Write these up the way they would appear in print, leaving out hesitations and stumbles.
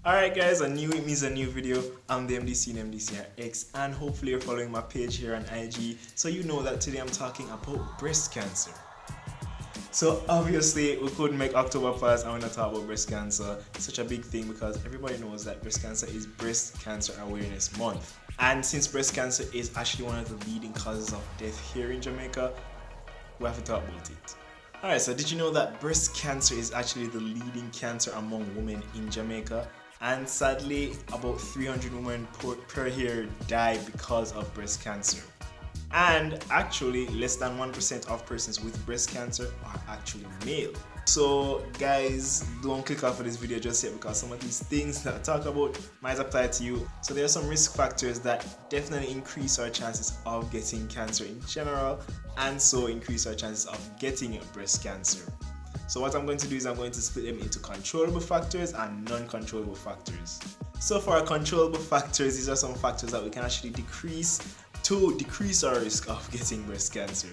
Alright guys, a new week means a new video. I'm the MDC and MDCRX, and hopefully you're following my page here on IG, so you know that today I'm talking about breast cancer. So obviously we couldn't make October pass and we're not talk about breast cancer. It's such a big thing because everybody knows that breast cancer is Breast Cancer Awareness Month. And since breast cancer is actually one of the leading causes of death here in Jamaica, we have to talk about it. Alright, so did you know that breast cancer is actually the leading cancer among women in Jamaica? And sadly, about 300 women per year die because of breast cancer. And actually, less than 1% of persons with breast cancer are actually male. So guys, don't click off of this video just yet because some of these things that I talk about might apply to you. So there are some risk factors that definitely increase our chances of getting cancer in general, and so increase our chances of getting breast cancer. So what I'm going to do is I'm going to split them into controllable factors and non-controllable factors. So for our controllable factors, these are some factors that we can actually decrease to decrease our risk of getting breast cancer.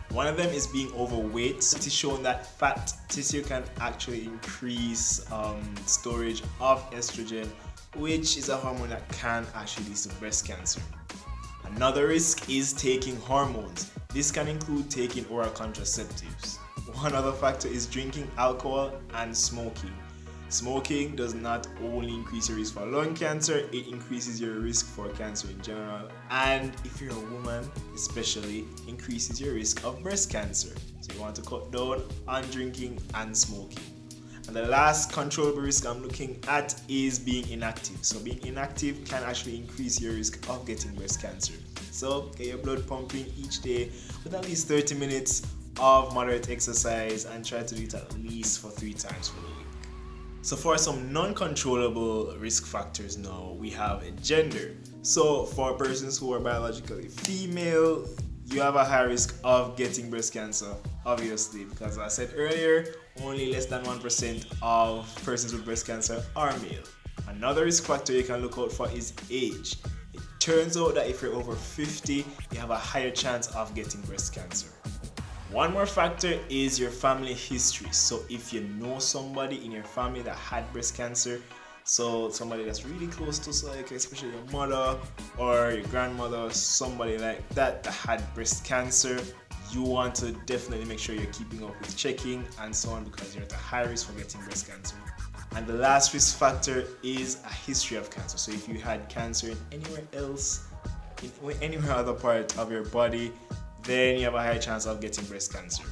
One of them is being overweight. It is shown that fat tissue can actually increase storage of estrogen, which is a hormone that can actually lead to breast cancer. Another risk is taking hormones. This can include taking oral contraceptives. One other factor is drinking alcohol and smoking. Smoking does not only increase your risk for lung cancer, it increases your risk for cancer in general. And if you're a woman, especially, increases your risk of breast cancer. So you want to cut down on drinking and smoking. And the last controllable risk I'm looking at is being inactive. So being inactive can actually increase your risk of getting breast cancer. So get your blood pumping each day with at least 30 minutes of moderate exercise and try to do it at least for 3 times for the week. So for some non-controllable risk factors now, we have gender. So for persons who are biologically female, you have a high risk of getting breast cancer, obviously, because as I said earlier, only less than 1% of persons with breast cancer are male. Another risk factor you can look out for is age. It turns out that if you're over 50, you have a higher chance of getting breast cancer. One more factor is your family history. So if you know somebody in your family that had breast cancer, so somebody that's really close to, so like especially your mother or your grandmother, somebody like that had breast cancer, you want to definitely make sure you're keeping up with checking and so on, because you're at a high risk for getting breast cancer. And the last risk factor is a history of cancer. So if you had cancer in anywhere else, in anywhere other part of your body, then you have a higher chance of getting breast cancer.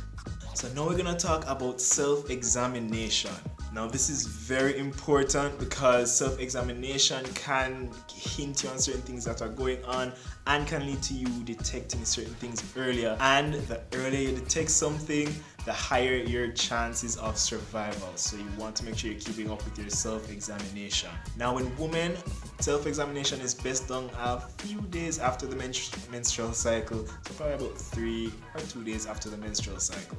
So now we're gonna talk about self-examination. Now this is very important because self-examination can hint you on certain things that are going on and can lead to you detecting certain things earlier. And the earlier you detect something, the higher your chances of survival. So you want to make sure you're keeping up with your self-examination. Now in women, self-examination is best done a few days after the menstrual cycle, so probably about 3 or 2 days after the menstrual cycle.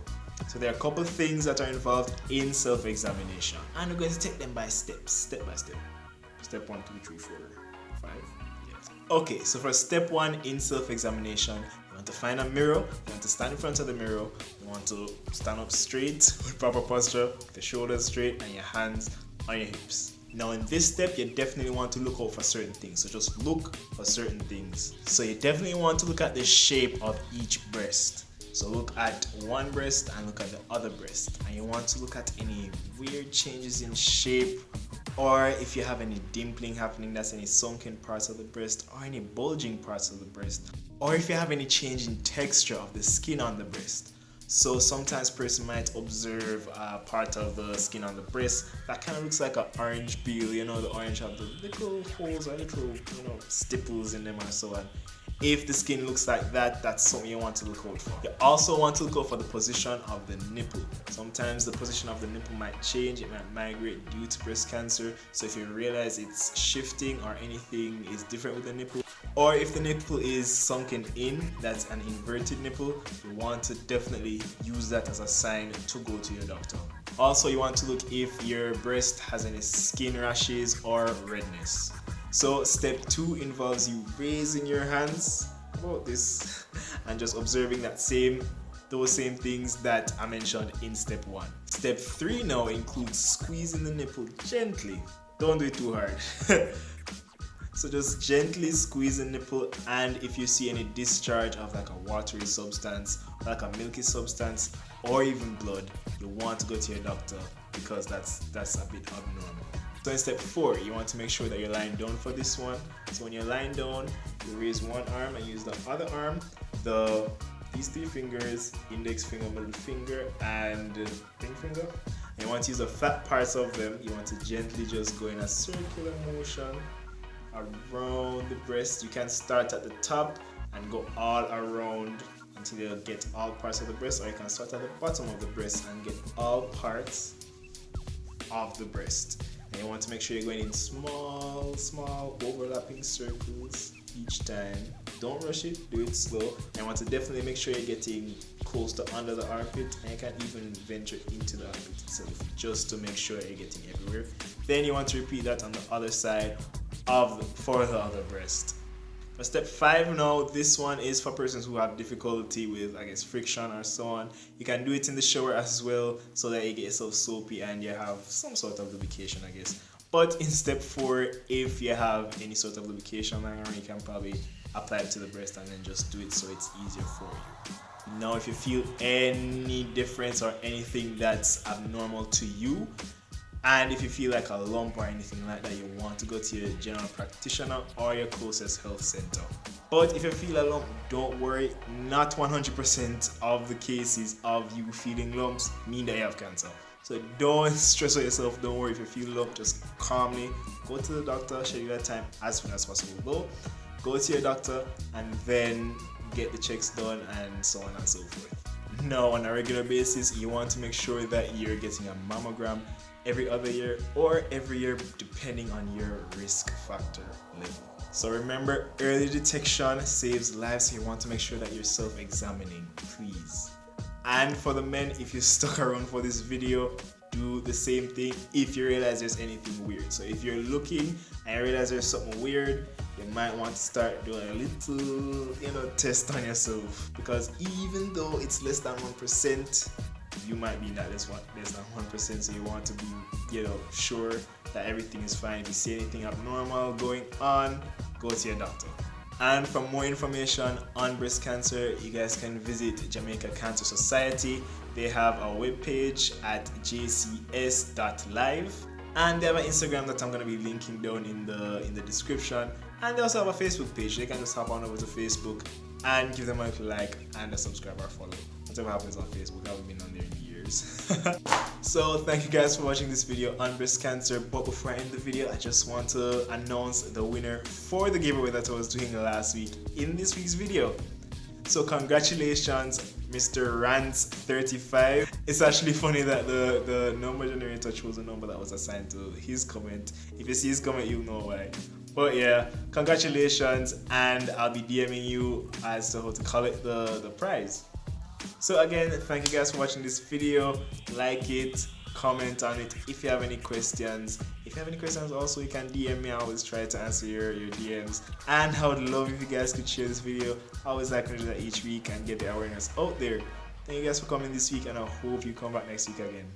So there are a couple of things that are involved in self-examination, and we're going to take them by steps, step by step. Step 1, 2, 3, 4, 5. Yes. Okay, so for step 1 in self-examination, you want to find a mirror, you want to stand in front of the mirror, you want to stand up straight with proper posture, with the shoulders straight and your hands on your hips. Now in this step, you definitely want to look out for certain things. So just look for certain things. So you definitely want to look at the shape of each breast. So look at one breast and look at the other breast. And you want to look at any weird changes in shape, or if you have any dimpling happening, that's any sunken parts of the breast, or any bulging parts of the breast, or if you have any change in texture of the skin on the breast. So sometimes person might observe part of the skin on the breast that kind of looks like an orange peel. You know, the orange have the little holes or little, stipples in them or so on. If the skin looks like that, that's something you want to look out for. You also want to look out for the position of the nipple. Sometimes the position of the nipple might change, it might migrate due to breast cancer. So if you realize it's shifting or anything is different with the nipple, or if the nipple is sunken in, that's an inverted nipple, you want to definitely use that as a sign to go to your doctor. Also, you want to look if your breast has any skin rashes or redness. So step 2 involves you raising your hands about this and just observing those same things that I mentioned in step 1. Step 3 now includes squeezing the nipple gently don't do it too hard. So just gently squeeze the nipple, and if you see any discharge of like a watery substance, like a milky substance, or even blood, you want to go to your doctor because that's a bit abnormal. So in step 4, you want to make sure that you're lying down for this one. So when you're lying down, you raise one arm and use the other arm, these 3 fingers, index finger, middle finger, and ring finger. And you want to use the flat parts of them. You want to gently just go in a circular motion around the breast. You can start at the top and go all around until you get all parts of the breast, or you can start at the bottom of the breast and get all parts of the breast. And you want to make sure you're going in small overlapping circles each time. Don't rush it, do it slow. And you want to definitely make sure you're getting close to under the armpit, and you can even venture into the armpit itself just to make sure you're getting everywhere. Then you want to repeat that on the other side for the other breast. For step 5 now, this one is for persons who have difficulty with, I guess, friction or so on. You can do it in the shower as well, so that you get yourself soapy and you have some sort of lubrication, I guess. But in step 4, if you have any sort of lubrication lying around, you can probably apply it to the breast and then just do it so it's easier for you. Now, if you feel any difference or anything that's abnormal to you, and if you feel like a lump or anything like that, you want to go to your general practitioner or your closest health center. But if you feel a lump, don't worry. Not 100% of the cases of you feeling lumps mean that you have cancer. So don't stress out yourself. Don't worry if you feel a lump. Just calmly go to the doctor, schedule a time as soon as possible. Go to your doctor and then get the checks done and so on and so forth. Now, on a regular basis, you want to make sure that you're getting a mammogram every other year or every year, depending on your risk factor level. So remember, early detection saves lives, so you want to make sure that you're self-examining, please. And for the men, if you're stuck around for this video, do the same thing if you realize there's anything weird. So if you're looking and you realize there's something weird, you might want to start doing a little, test on yourself, because even though it's less than 1%, you might be less than 1%, so you want to be, sure that everything is fine. If you see anything abnormal going on, go to your doctor. And for more information on breast cancer, you guys can visit Jamaica Cancer Society. They have a webpage at jcs.live, and they have an Instagram that I'm going to be linking down in the description. And they also have a Facebook page. They can just hop on over to Facebook and give them a like and a subscribe or follow. Whatever happens on Facebook, I haven't been on there in years. So thank you guys for watching this video on breast cancer. But before I end the video, I just want to announce the winner for the giveaway that I was doing last week in this week's video. So congratulations, Mr. Rants35. It's actually funny that the number generator chose the number that was assigned to his comment. If you see his comment, you'll know why. But yeah, congratulations, and I'll be DMing you as to how to collect the prize. So again, thank you guys for watching this video. Like it, comment on it if you have any questions. If you have any questions also, you can DM me. I always try to answer your DMs. And I would love if you guys could share this video. I always like to do that each week and get the awareness out there. Thank you guys for coming this week, and I hope you come back next week again.